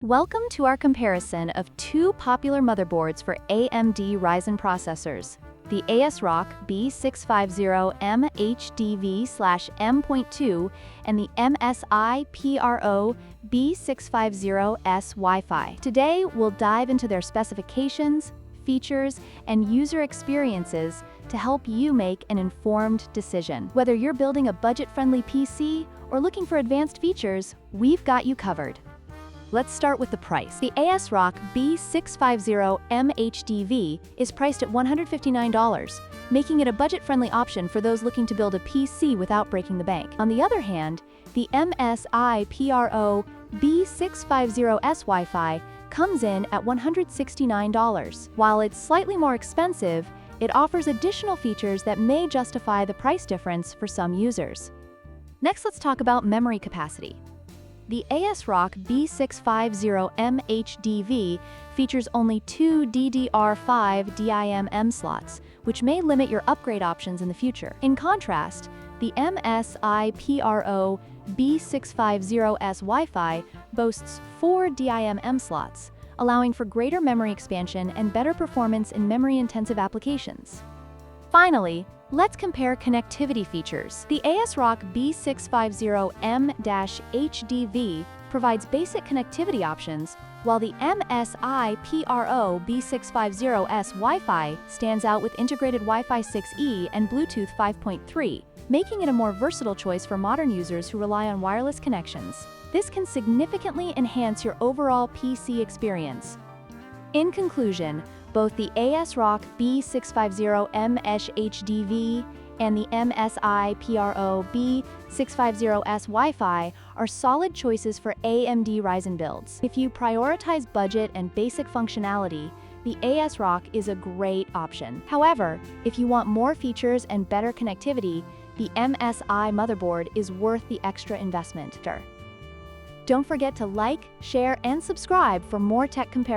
Welcome to our comparison of two popular motherboards for AMD Ryzen processors, the ASRock B650M-HDV/M.2 and the MSI PRO B650-S WiFi. Today, we'll dive into their specifications, features, and user experiences to help you make an informed decision. Whether you're building a budget-friendly PC or looking for advanced features, we've got you covered. Let's start with the price. The ASRock B650M-HDV is priced at $159, making it a budget-friendly option for those looking to build a PC without breaking the bank. On the other hand, the MSI PRO B650-S WiFi comes in at $169. While it's slightly more expensive, it offers additional features that may justify the price difference for some users. Next, let's talk about memory capacity. The ASRock B650M-HDV features only 2 DDR5 DIMM slots, which may limit your upgrade options in the future. In contrast, the MSI PRO B650-S WiFi boasts 4 DIMM slots, allowing for greater memory expansion and better performance in memory-intensive applications. Finally, let's compare connectivity features. The ASRock B650M-HDV provides basic connectivity options, while the MSI PRO B650-S WiFi stands out with integrated Wi-Fi 6E and Bluetooth 5.3, making it a more versatile choice for modern users who rely on wireless connections. This can significantly enhance your overall PC experience. In conclusion, both the ASRock B650M-HDV and the MSI PRO B650-S WiFi are solid choices for AMD Ryzen builds. If you prioritize budget and basic functionality, the ASRock is a great option. However, if you want more features and better connectivity, the MSI motherboard is worth the extra investment. Don't forget to like, share, and subscribe for more tech comparisons.